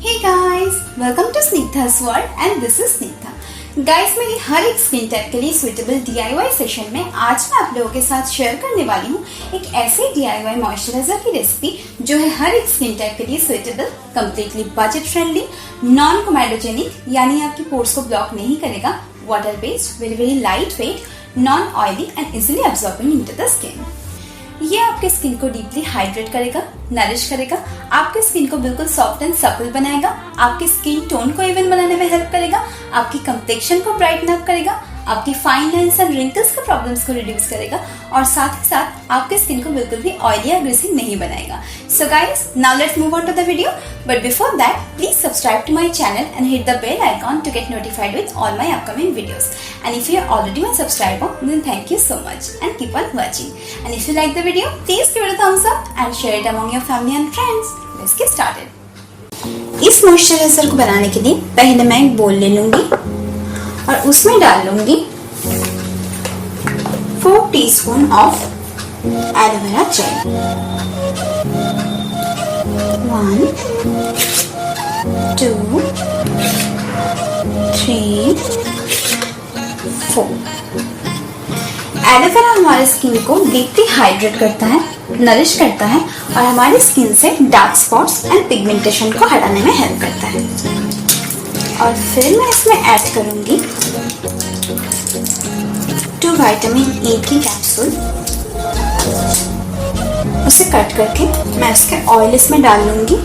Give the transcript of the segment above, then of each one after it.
Hey guys, welcome to Snigdha's World and this is Snigdha. Guys मेरी हर एक skin type के लिए suitable DIY session में आज मैं आप लोगों के साथ शेयर करने वाली हूँ एक ऐसे DIY मॉइस्चराइजर की रेसिपी जो है हर एक स्किन टाइप के लिए suitable, completely budget friendly, non comedogenic यानी आपकी पोर्स को ब्लॉक नहीं करेगा, water based, very light weight, non oily and easily absorbing into the skin. ये आपके स्किन को डीपली हाइड्रेट करेगा, नरिश करेगा, आपके स्किन को बिल्कुल सॉफ्ट एंड सपल बनाएगा, आपके स्किन टोन को इवन बनाने में हेल्प करेगा, आपकी कम्प्लेक्शन को ब्राइटन अप करेगा, आपकी फाइन लाइंस एंड रिंकल्स के प्रॉब्लम्स को रिड्यूस करेगा और साथ ही साथ आपके स्किन को बिल्कुल भी ऑयली या ग्रीसी नहीं बनाएगा। So guys, now let's move on to the video, but before that please subscribe to my channel and hit the bell icon to get notified with all my upcoming videos. And if you are already my subscriber, then thank you so much and keep on watching. And if you like the video, please give it a thumbs up and share it among your family and friends. Let's get started. इस moisturiser को बनाने के लिए पहले मैं एक बोल ले लूंगी और उसमें डाल लूंगी 4 teaspoon of aloe vera gel, 1 2 3 4। Aloe vera हमारे स्किन को डीपली हाइड्रेट करता है, नरिश करता है और हमारी स्किन से डार्क स्पॉट्स एंड पिगमेंटेशन को हटाने में हेल्प करता है। और फिर मैं इसमें ऐड करूंगी 2 विटामिन E की कैप्सूल। उसे कट करके मैं उसके ऑयल इसमें डाल लूंगी।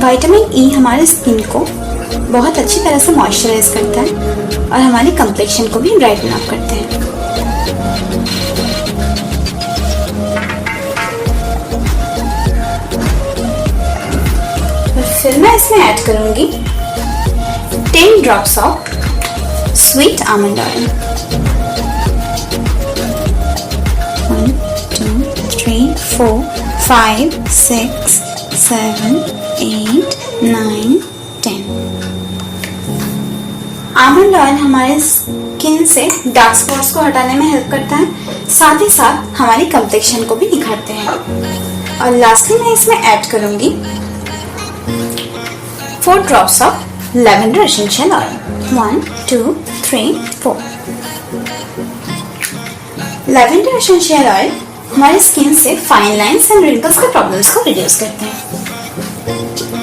विटामिन E हमारे स्किन को बहुत अच्छी तरह से मॉइस्चराइज करता है और हमारी कम्प्लेक्शन को भी ब्राइटन अप करते हैं। और फिर मैं इसमें ऐड करूंगी 10 drops of sweet almond oil. 1 2 3 4 5 6 7 8 9 10। Almond oil हमारे स्किन से डार्क स्पॉट्स को हटाने में हेल्प करता है, साथ ही साथ हमारी कम्प्लेक्शन को भी निखारते हैं। और लास्टली मैं इसमें ऐड करूंगी 4 drops of lavender essential oil. 1 2 3 4। Lavender essential oil हमारी स्किन से फाइन लाइंस एंड रिंकल्स के प्रॉब्लम्स को रिड्यूस करते हैं।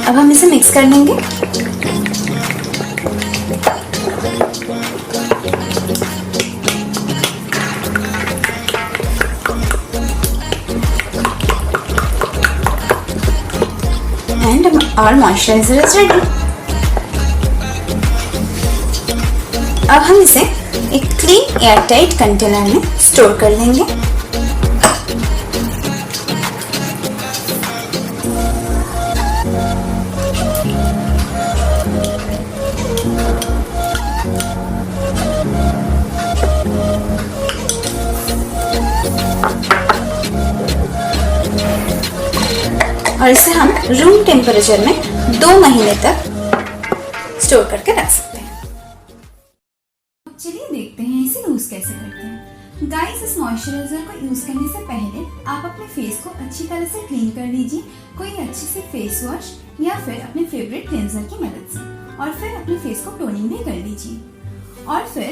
अब हम इसे मिक्स कर लेंगे। And our moisturizer is ready. अब हम इसे एक क्लीन एयरटाइट कंटेनर में स्टोर कर लेंगे। और इसे हम रूम टेम्परेचर में 2 महीने तक स्टोर करके रख सकते हैं। चलिए देखते हैं इसे यूज कैसे करते हैं। गाइस, इस मॉइस्चराइजर को यूज करने से पहले आप अपने फेस को अच्छी तरह से क्लीन कर लीजिए, कोई अच्छी सी फेस वॉश या फिर अपने फेवरेट क्लेंजर की मदद से, और फिर अपने फेस को टोनिंग भी कर लीजिए। और फिर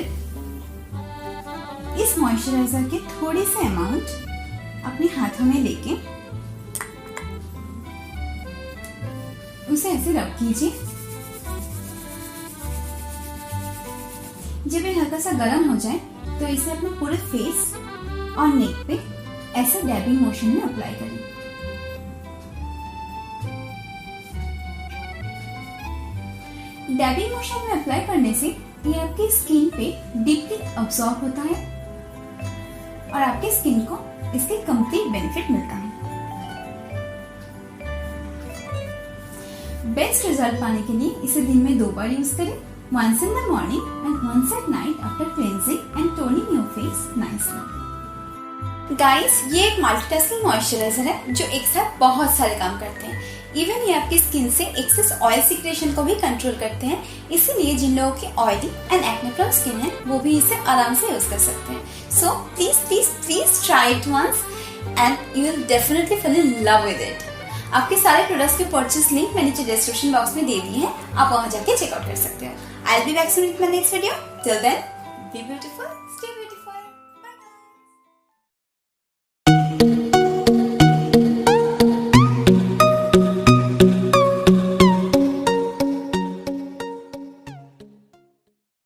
इस मॉइस्चराइजर के थोड़े से अमाउंट अपने हाथों में लेके उसे ऐसे रब कीजिए। जब ये हल्का सा गर्म हो जाए तो इसे अपने पूरे फेस और नेक पे ऐसे डैबिंग मोशन में अप्लाई करें। डैबिंग मोशन में अप्लाई करने से ये आपकी स्किन पे डीपली अब्सॉर्ब होता है और आपकी स्किन को इसके कंप्लीट बेनिफिट मिलता है। बेस्ट रिजल्ट पाने के लिए इसे दिन में 2 बार यूज करें, once in the morning and once at night after cleansing and toning your face nicely. Guys, ये एक मल्टीटास्किंग मॉइस्चराइजर है जो एक साथ बहुत सारे काम करते हैं। इवन ये आपकी स्किन से एक्सेस ऑयल सिक्रेशन को भी कंट्रोल करते हैं, इसीलिए जिन लोगों की oily and acne prone skin है वो भी इसे आराम से यूज कर सकते हैं। So please try it once and you will definitely fall in love with it. आपके सारे प्रोडक्ट्स के परचेस लिंक मैंने नीचे डिस्क्रिप्शन बॉक्स में दे दिए हैं, आप वहां जाके चेकआउट कर सकते हो। I will be back soon with my next video. Till then be beautiful, stay beautiful.